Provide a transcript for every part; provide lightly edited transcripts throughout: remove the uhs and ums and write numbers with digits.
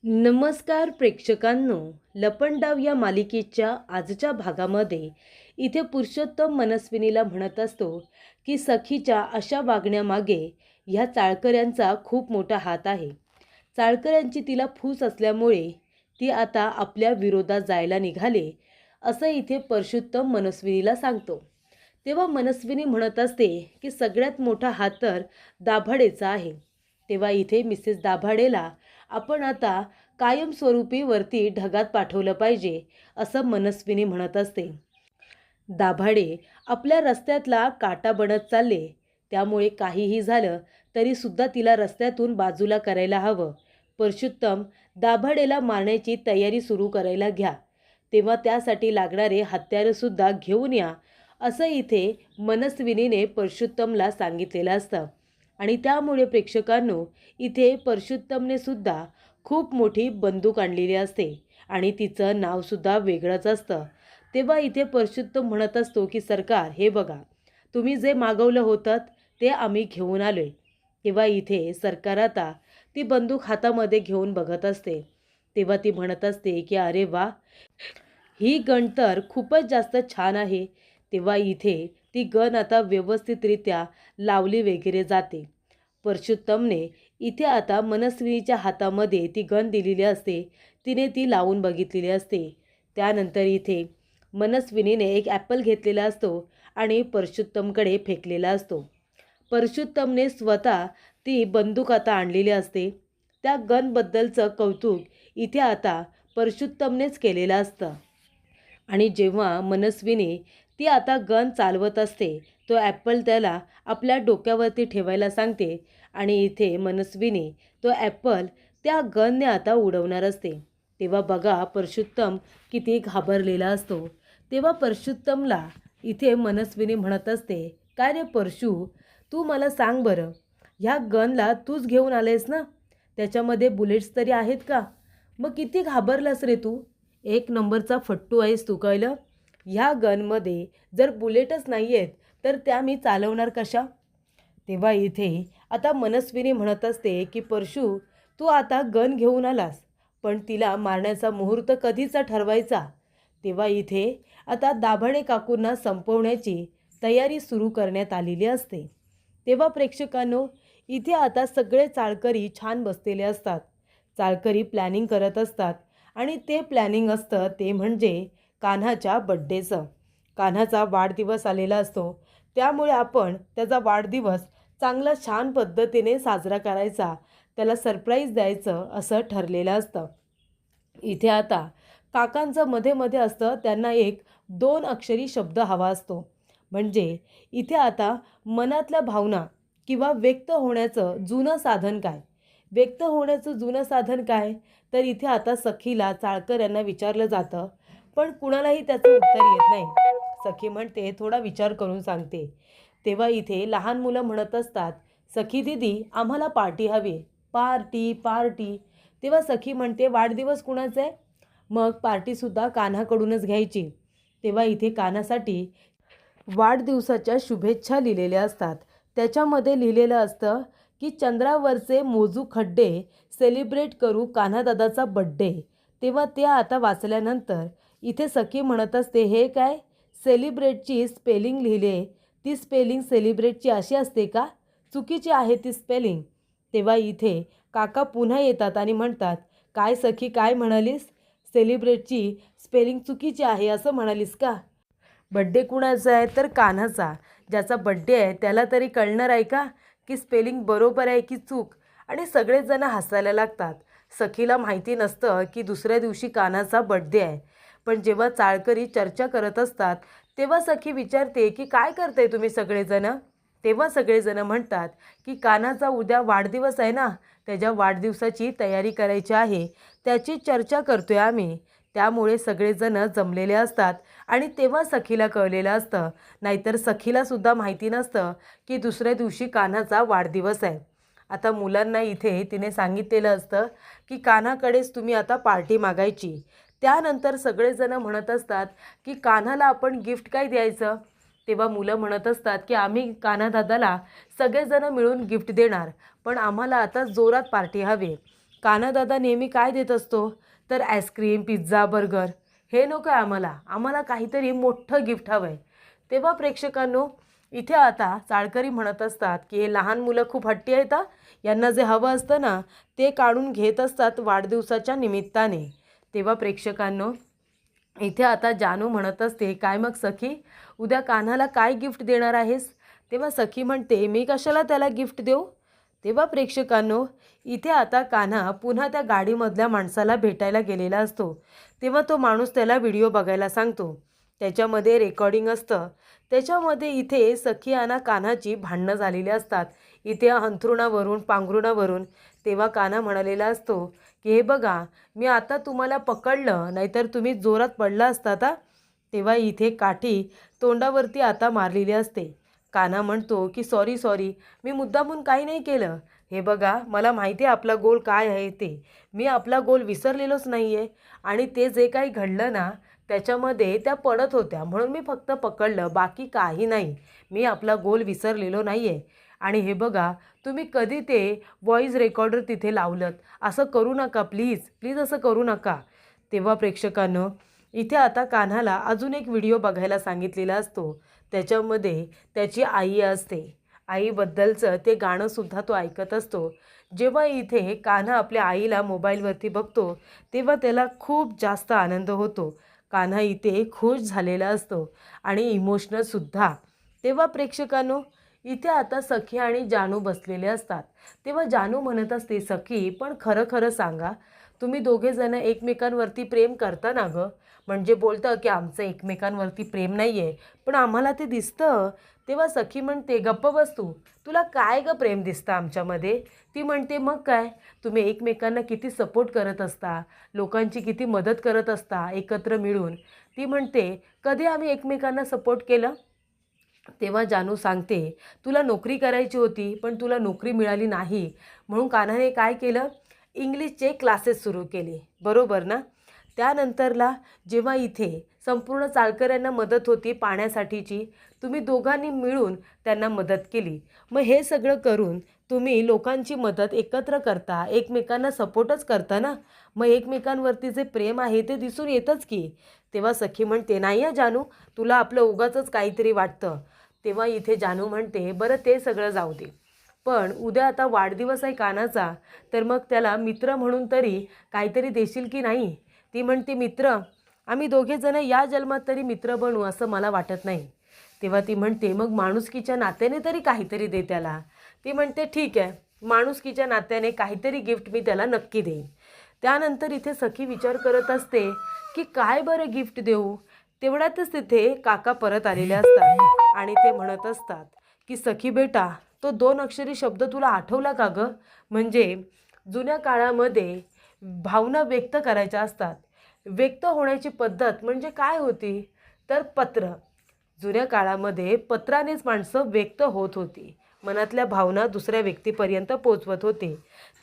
नमस्कार प्रेक्षकांनो, लपंडाव या मालिकेच्या आजच्या भागामध्ये इथे पुरुषोत्तम मनस्विनीला म्हणत असतो की सखीच्या अशा वागण्यामागे ह्या चाळकऱ्यांचा खूप मोठा हात आहे. चाळकऱ्यांची तिला फूस असल्यामुळे ती आता आपल्या विरोधात जायला निघाले, असं इथे पुरुषोत्तम मनस्विनीला सांगतो. तेव्हा मनस्विनी म्हणत असते की सगळ्यात मोठा हात तर दाभाडेचा आहे. तेव्हा इथे मिसेस दाभाडेला आपण आता कायमस्वरूपी वरती ढगात पाठवलं पाहिजे, असं मनस्विनी म्हणत असते. दाभाडे आपल्या रस्त्यातला काटा बनत चालले, त्यामुळे काहीही झालं तरी सुद्धा तिला रस्त्यातून बाजूला करायला हवं. पुरुषोत्तम, दाभाडेला मारण्याची तयारी सुरू करायला घ्या, तेव्हा त्यासाठी लागणारे हत्यारंसुद्धा घेऊन या, असं इथे मनस्विनीने पुरुषोत्तमला सांगितलेलं असतं. आणि त्यामुळे प्रेक्षकांनो, इथे पुरुषोत्तमने सुद्धा खूप मोठी बंदूक आणलेली असते आणि तिचं नावसुद्धा वेगळंच असतं. तेव्हा इथे पुरुषोत्तम म्हणत असतो की सरकार, हे बघा, तुम्ही जे मागवलं होतं ते आम्ही घेऊन आलोय. तेव्हा इथे सरकार आता ती बंदूक हातामध्ये घेऊन बघत असते. तेव्हा ती म्हणत असते की अरे वा, ही गन तर खूपच जास्त छान आहे. तेव्हा इथे ती गन आता व्यवस्थितरित्या लावली वगैरे जाते. पुरुषोत्तमने इथे आता मनस्विनीच्या हातामध्ये ती गन दिलेली असते. तिने ती लावून बघितलेली असते. त्यानंतर इथे मनस्विनीने एक ॲपल घेतलेला असतो आणि पुरुषोत्तमकडे फेकलेला असतो. पुरुषोत्तमने स्वतः ती बंदूक आता आणलेली असते. त्या गनबद्दलचं कौतुक इथे आता पुरुषोत्तमनेच केलेलं असतं. आणि जेव्हा मनस्विनी ती आता गन चालवत असते, तो ॲपल त्याला आपल्या डोक्यावरती ठेवायला सांगते आणि इथे मनस्विनी तो ॲपल त्या गनने आता उडवणार असते. तेव्हा बघा पुरुषोत्तम किती घाबरलेला असतो. तेव्हा पुरुषोत्तमला इथे मनस्विनी म्हणत असते, काय रे परशू, तू मला सांग बरं, ह्या गनला तूच घेऊन आलेस ना? त्याच्यामध्ये बुलेट्स तरी आहेत का? मग किती घाबरलास रे तू? एक नंबरचा फट्टू आहेस तू, कळलं? ह्या गनमध्ये जर बुलेटच नाही आहेत तर त्या मी चालवणार कशा? तेव्हा इथे आता मनस्विनी म्हणत असते की परशू, तू आता गन घेऊन आलास, पण तिला मारण्याचा मुहूर्त कधीचा ठरवायचा? तेव्हा इथे आता दाभाडे काकूंना संपवण्याची तयारी सुरू करण्यात आलेली असते. तेव्हा प्रेक्षकांनो, इथे आता सगळे चाळकरी छान बसलेले असतात. चाळकरी प्लॅनिंग करत असतात आणि ते प्लॅनिंग असतं ते म्हणजे कान्हाच्या बड्डेचं. कान्हाचा वाढदिवस आलेला असतो, त्यामुळे आपण त्याचा वाढदिवस चांगला छान पद्धतीने साजरा करायचा, त्याला सरप्राईज द्यायचं असं ठरलेलं असतं. इथे आता काकांचं मध्ये मध्ये असतं, त्यांना एक 2 अक्षरी शब्द हवा असतो. म्हणजे इथे आता मनातल्या भावना किंवा व्यक्त होण्याचं जुनं साधन काय? व्यक्त होण्याचं जुनं साधन काय? तर इथे आता सखीला चाळकर विचारलं जातं, पण कुणालाही त्याचं उत्तर येत नाही. सखी म्हणते, थोडा विचार करून सांगते. तेव्हा इथे लहान मुलं म्हणत असतात, सखी दीदी, आम्हाला पार्टी हवी, पार्टी पार्टी. तेव्हा सखी म्हणते, वाढदिवस कुणाचा आहे? मग पार्टीसुद्धा कान्हाकडूनच घ्यायची. तेव्हा इथे कान्हासाठी वाढदिवसाच्या शुभेच्छा लिहिलेल्या असतात. त्याच्यामध्ये लिहिलेलं असतं की चंद्रावरचे मोजू खड्डे, सेलिब्रेट करू कान्हादादाचा बड्डे. तेव्हा ते आता वाचल्यानंतर इथे सखी म्हणत असते, हे काय, सेलिब्रेटची स्पेलिंग लिहिले, ती स्पेलिंग सेलिब्रेटची अशी असते का? चुकीची आहे ती स्पेलिंग. तेव्हा इथे काका पुन्हा येतात आणि म्हणतात, काय सखी, काय म्हणालीस? सेलिब्रेटची स्पेलिंग चुकीची आहे असं म्हणालीस का? बड्डे कुणाचा आहे? तर कान्हाचा. ज्याचा बड्डे आहे त्याला तरी कळणार आहे का की स्पेलिंग बरोबर आहे की चूक? आणि सगळेजण हसायला लागतात. सखीला माहिती नसतं की दुसऱ्या दिवशी कान्हाचा बड्डे आहे. पण जेव्हा चाळकरी चर्चा करत असतात तेव्हा सखी विचारते की काय करताय तुम्ही सगळेजण? तेव्हा सगळेजण म्हणतात की कान्हाचा उद्या वाढदिवस आहे ना, त्याच्या वाढदिवसाची तयारी करायची आहे, त्याची चर्चा करतोय आम्ही. त्यामुळे सगळेजण जमलेले असतात आणि तेव्हा सखीला कळलेलं असतं, नाहीतर सखीलासुद्धा माहिती नसतं की दुसऱ्या दिवशी कान्हाचा वाढदिवस आहे. आता मुलांना इथे तिने सांगितलेलं असतं की कान्हाकडेच तुम्ही आता पार्टी मागायची. त्यानंतर सगळेजण म्हणत असतात की कान्हाला आपण गिफ्ट काय द्यायचं? तेव्हा मुलं म्हणत असतात की आम्ही कान्हादादाला सगळेजण मिळून गिफ्ट देणार, पण आम्हाला आता जोरात पार्टी हवी. कान्हादादा नेहमी काय देत असतो, तर आईस्क्रीम, पिझ्झा, बर्गर हे नको आहे आम्हाला, आम्हाला काहीतरी मोठं गिफ्ट हवं आहे. तेव्हा प्रेक्षकांनो, इथे आता चाळकरी म्हणत असतात की हे लहान मुलं खूप हट्टी आहेत हां. यांना जे हवं असतं ना ते काढून घेत असतात वाढदिवसाच्या निमित्ताने. तेव्हा प्रेक्षकांनो, इथे आता जानू म्हणत असते, काय मग सखी, उद्या कान्हाला काय गिफ्ट देणार आहेस? तेव्हा सखी म्हणते, मी कशाला त्याला गिफ्ट देऊ? तेव्हा प्रेक्षकांनो, इथे आता कान्हा पुन्हा त्या गाडीमधल्या माणसाला भेटायला गेलेला असतो. तेव्हा तो माणूस त्याला व्हिडिओ बघायला सांगतो. त्याच्यामध्ये रेकॉर्डिंग असतं. त्याच्यामध्ये इथे सखी आणि कान्हाची भांडणं झालेली असतात. इथे अंथरुणावरून, पांघरुणावरून. तेव्हा कान्हा म्हणालेला असतो की हे बघा, मी आता तुम्हाला पकडलं, नाहीतर तुम्ही जोरात पडला असतात हां. तेव्हा इथे काठी तोंडावरती आता मारलेली असते. कान्हा म्हणतो की सॉरी सॉरी, मी मुद्दामून काही नाही केलं. हे बघा, मला माहिती आहे आपला गोल काय आहे ते. मी आपला गोल विसरलेलोच नाही आहे. आणि ते जे काही घडलं ना त्याच्यामध्ये त्या पडत होत्या, म्हणून मी फक्त पकडलं, बाकी काही नाही. मी आपला गोल विसरलेलो नाही आहे. आणि हे बघा, तुम्ही कधी ते व्हॉईस रेकॉर्डर तिथे लावलंत, असं करू नका प्लीज, प्लीज असं करू नका. तेव्हा प्रेक्षकांनो, इथे आता कान्हाला अजून एक व्हिडिओ बघायला सांगितलेला असतो. त्याच्यामध्ये त्याची आई असते. आईबद्दलचं ते गाणंसुद्धा तो ऐकत असतो. जेव्हा इथे कान्हा आपल्या आईला मोबाईलवरती बघतो तेव्हा त्याला खूप जास्त आनंद होतो. कान्हा इथे खुश झालेला असतो आणि इमोशनलसुद्धा. तेव्हा प्रेक्षकांनो, इथे आता सखी आणि जानू बसलेले असतात. तेव्हा जानू म्हणत असते, सखी पण खरं खरं सांगा, तुम्ही दोघेजणं एकमेकांवरती प्रेम करता ना गं? म्हणजे बोलतं की आमचं एकमेकांवरती प्रेम नाही आहे, पण आम्हाला ते दिसतं. तेव्हा सखी म्हणते, गप्प बस तू, तुला काय गं प्रेम दिसतं आमच्यामध्ये? ती म्हणते, मग काय, तुम्ही एकमेकांना किती सपोर्ट करत असता, लोकांची किती मदत करत असता एकत्र मिळून. ती म्हणते, कधी आम्ही एकमेकांना सपोर्ट केलं? तेव्हा जानू सांगते, तुला नोकरी करायची होती पण तुला नोकरी मिळाली नाही, म्हणून कान्हाने काय केलं, इंग्लिशचे क्लासेस सुरू केले, बरोबर ना? त्यानंतरला जेव्हा इथे संपूर्ण चाळकऱ्यांना मदत होती पाण्यासाठीची, तुम्ही दोघांनी मिळून त्यांना मदत केली. मग हे सगळं करून तुम्ही लोकांची मदत एकत्र करता, एकमेकांना सपोर्टच करता ना, मग एकमेकांवरती जे प्रेम आहे ते दिसून येतंच की. तेव्हा सखी म्हणते, नाही आहे जानू, तुला आपलं उगाचच काहीतरी वाटतं. तेव्हा इथे जानू म्हणते, बरं ते सगळं जाऊ दे, पण उद्या आता वाढदिवस आहे कान्हाचा, तर मग त्याला मित्र म्हणून तरी काहीतरी देशील की नाही? ती म्हणते, मित्र, आम्ही दोघेजणं या जन्मात तरी मित्र बनू असं मला वाटत नाही. तेव्हा ती म्हणते, मग माणुसकीच्या नात्याने तरी काहीतरी दे त्याला. ती म्हणते, ठीक आहे, माणुसकीच्या नात्याने काहीतरी गिफ्ट मी त्याला नक्की देईन. त्यानंतर इथे सखी विचार करत असते की काय बरं गिफ्ट देऊ. तेवढ्यातच तिथे काका परत आलेले असतात आणि ते म्हणत असतात की सखी बेटा, तो 2 अक्षरी शब्द तुला आठवला का गं? म्हणजे जुन्या काळामध्ये भावना व्यक्त करायच्या असतात. व्यक्त होण्याची पद्धत म्हणजे काय होती, तर पत्र. जुन्या काळामध्ये पत्रानेच माणसं व्यक्त होत होती, मनातल्या भावना दुसऱ्या व्यक्तीपर्यंत पोचवत होते.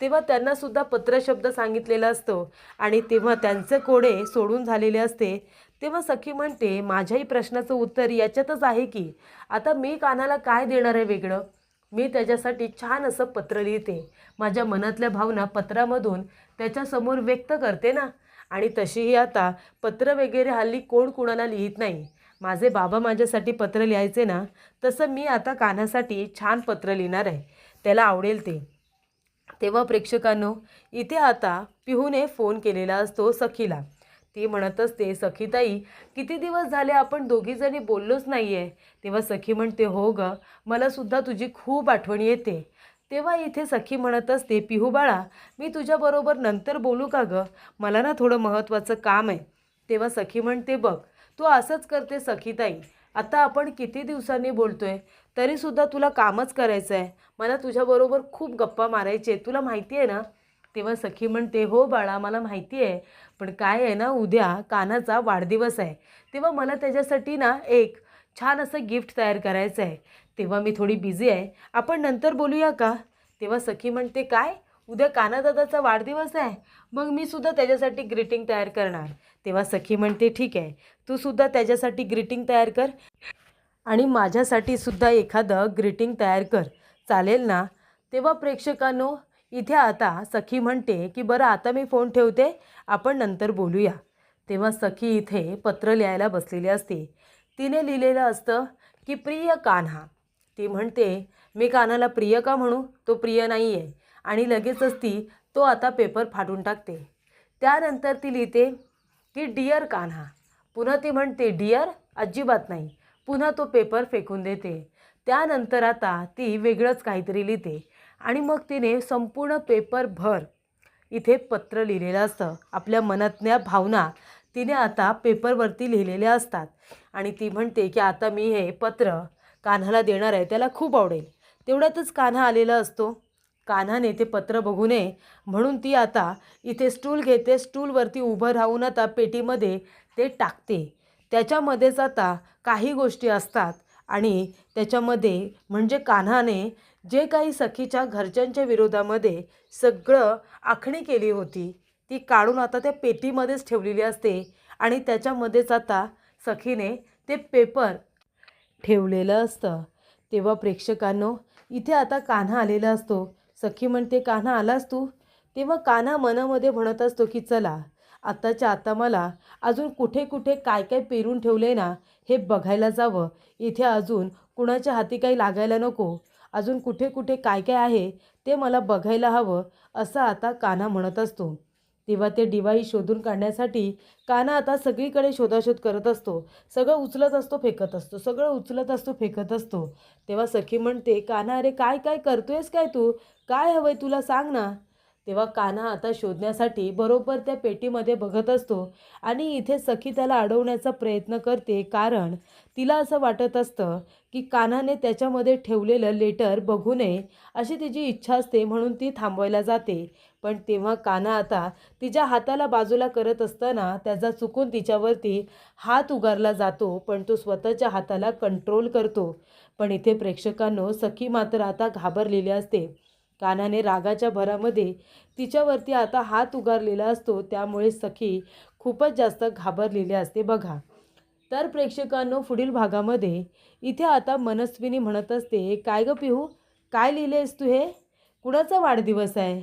तेव्हा त्यांनासुद्धा पत्र शब्द सांगितलेला असतो आणि तेव्हा त्यांचे कोडे सोडून झालेले असते. तेव्हा सखी म्हणते, माझ्याही प्रश्नाचं उत्तर याच्यातच आहे की आता मी कान्हाला काय देणार आहे वेगळं? मी त्याच्यासाठी छान असं पत्र लिहिते, माझ्या मनातल्या भावना पत्रामधून त्याच्यासमोर व्यक्त करते ना. आणि तशीही आता पत्र वगैरे हल्ली कोण कुणाला लिहित नाही. माझे बाबा माझ्यासाठी पत्र लिहायचे ना, तसं मी आता कान्हासाठी छान पत्र लिहिणार आहे, त्याला आवडेल ते. तेव्हा प्रेक्षकांनो, इथे आता पिहूने फोन केलेला असतो सखीला. ती म्हणत असते, सखीताई, किती दिवस झाले आपण दोघीजणी बोललोच नाही आहे. तेव्हा सखी म्हणते, हो गं, मलासुद्धा तुझी खूप आठवण येते. तेव्हा इथे सखी म्हणत असते, पिहू बाळा, मी तुझ्याबरोबर नंतर बोलू का गं? मला ना थोडं महत्त्वाचं काम आहे. तेव्हा सखी म्हणते, बघ, तू असंच करते सखीताई, आता आपण किती दिवसांनी बोलतोय, तरीसुद्धा तुला कामच करायचं आहे. मला तुझ्याबरोबर खूप गप्पा मारायचे, तुला माहिती आहे ना? तेव्हा सखी म्हणते, हो बाळा, मला माहिती आहे, पण काय आहे ना, उद्या कान्हाचा वाढदिवस आहे. तेव्हा मला त्याच्यासाठी ना एक छान असं गिफ्ट तयार करायचं आहे. तेव्हा मी थोडी बिझी आहे, आपण नंतर बोलूया का? तेव्हा सखी म्हणते, काय, उद्या कान्हादादाचा वाढदिवस आहे, मग मी सुद्धा त्याच्यासाठी ग्रीटिंग तयार करणार. तेव्हा सखी म्हणते, ठीक आहे, तू सुद्धा त्याच्यासाठी ग्रीटिंग तयार कर आणि माझ्यासाठी सुद्धा एखादं ग्रीटिंग तयार कर, चालेल ना? तेव्हा प्रेक्षकांनो, इथे आता सखी म्हणते की बरं आता मी फोन ठेवते, आपण नंतर बोलूया. तेव्हा सखी इथे पत्र लिहायला बसलेली असते. तिने लिहिलेलं असतं की प्रिय कान्हा. ती म्हणते मी कान्हाला प्रिय का म्हणू, तो प्रिय नाही आहे. आणि लगेचच ती तो आता पेपर फाडून टाकते. त्यानंतर ती लिहिते की डिअर कान्हा. पुन्हा ती म्हणते डिअर अजिबात नाही. पुन्हा तो पेपर फेकून देते. त्यानंतर आता ती वेगळंच काहीतरी लिहिते आणि मग तिने संपूर्ण पेपरभर इथे पत्र लिहिलेलं असतं. आपल्या मनातल्या भावना तिने आता पेपरवरती लिहिलेल्या असतात आणि ती म्हणते की आता मी हे पत्र कान्हाला देणार आहे, त्याला खूप आवडेल. तेवढ्यातच कान्हा आलेला असतो. कान्हाने ते पत्र बघू नये म्हणून ती आता इथे स्टूल घेते. स्टूलवरती उभं राहून आता पेटीमध्ये ते टाकते. त्याच्यामध्येच आता काही गोष्टी असतात आणि त्याच्यामध्ये म्हणजे कान्हाने जे काही सखीच्या घरच्यांच्या विरोधामध्ये सगळं आखणी केली होती ती काढून आता त्या पेटीमध्येच ठेवलेली असते आणि त्याच्यामध्येच आता सखीने ते पेपर ठेवलेलं असतं. तेव्हा प्रेक्षकांनो इथे आता कान्हा आलेला असतो. सखी म्हणते कान्हा आलास तू. तेव्हा कान्हा मनामध्ये म्हणत असतो की चला आत्ताच्या आता मला अजून कुठे कुठे काय काय पेरून ठेवले ना हे बघायला जावं. इथे अजून कुणाच्या हाती काही लागायला नको. अजून कुठे कुठे काय काय आहे ते मला बघायला हवं असं आता कान्हा म्हणत असतो. तेव्हा ते डिव्हाइस शोधून काढण्यासाठी कान्हा आता सगळीकडे शोधाशोध करत असतो. सगळं उचलत असतो फेकत असतो, सगळं उचलत असतो फेकत असतो. तेव्हा सखी म्हणते कान्हा अरे काय काय करतोयस काय तू, काय हवंय तुला सांग ना. तेव्हा कान्हा आता शोधण्यासाठी बरोबर त्या पेटीमध्ये बघत असतो आणि इथे सखी त्याला अडवण्याचा प्रयत्न करते. कारण तिला असं वाटत असतं की कान्हाने त्याच्यामध्ये ठेवलेलं लेटर बघू नये अशी तिची इच्छा असते म्हणून ती थांबवायला जाते. पण तेव्हा कान्हा आता तिच्या हाताला बाजूला करत असताना त्याचा चुकून तिच्यावरती हात उगारला जातो. पण तो स्वतःच्या हाताला कंट्रोल करतो. पण इथे प्रेक्षकांनो सखी मात्र आता घाबरलेली असते. कान्हाने रागाच्या भरामध्ये तिच्यावरती आता हात उगारलेला असतो. त्यामुळे सखी खूपच जास्त घाबरलेली असते बघा. तर प्रेक्षकांनो पुढील भागामध्ये इथे आता मनस्विनी म्हणत असते काय गं पिहू, काय लिहिलेस तू हे, कुणाचा वाढदिवस आहे.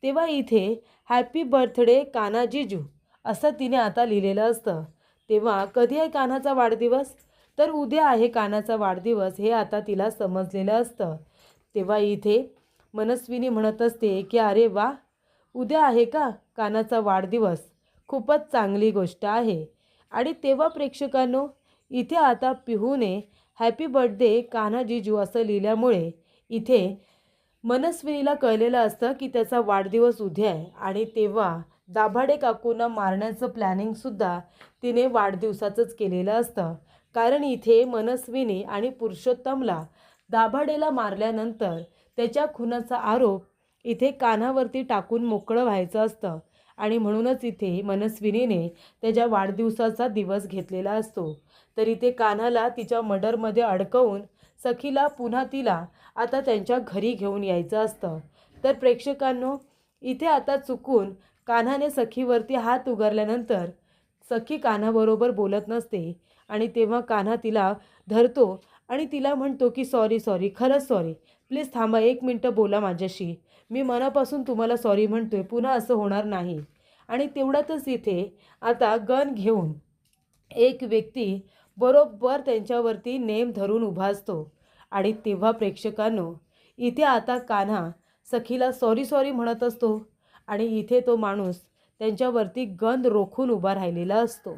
तेव्हा इथे हॅपी बर्थडे कान्हा जिजू असं तिने आता लिहिलेलं असतं. तेव्हा कधी आहे कान्हाचा वाढदिवस, तर उद्या आहे कान्हाचा वाढदिवस हे आता तिला समजलेलं असतं. तेव्हा इथे मनस्विनी म्हणत असते की अरे वा, उद्या आहे का कान्हाचा वाढदिवस, खूपच चांगली गोष्ट आहे. आणि तेव्हा प्रेक्षकांनो इथे आता पिहूने हॅपी बर्थडे कान्हा जिजू असं लिहिल्यामुळे इथे मनस्विनीला कळलेलं असतं की त्याचा वाढदिवस उद्या आहे. आणि तेव्हा दाभाडे काकूंना मारण्याचं प्लॅनिंगसुद्धा तिने वाढदिवसाचंच केलेलं असतं. कारण इथे मनस्विनी आणि पुरुषोत्तमला दाभाडेला मारल्यानंतर त्याच्या खुनाचा आरोप इथे कान्हावरती टाकून मोकळं व्हायचं असतं आणि म्हणूनच इथे मनस्विनीने त्याच्या वाढदिवसाचा दिवस घेतलेला असतो. तर इथे कान्हाला तिच्या मर्डरमध्ये अडकवून सखीला पुन्हा तिला आता त्यांच्या घरी घेऊन यायचं असतं. तर प्रेक्षकांनो इथे आता चुकून कान्हाने सखीवरती हात उगारल्यानंतर सखी कान्हाबरोबर बोलत नसते आणि तेव्हा कान्हा तिला धरतो आणि तिला म्हणतो की सॉरी सॉरी, खरंच सॉरी, प्लीज थांबा 1 मिनटं बोला माझ्याशी, मी मनापासून तुम्हाला सॉरी म्हणतोय, पुन्हा असं होणार नाही. आणि तेवढ्यातच इथे आता गन घेऊन एक व्यक्ती बरोबर त्यांच्यावरती नेम धरून उभा असतो. आणि तेव्हा प्रेक्षकांनो इथे आता कान्हा सखीला सॉरी सॉरी म्हणत असतो आणि इथे तो माणूस त्यांच्यावरती गन रोखून उभा राहिलेला असतो.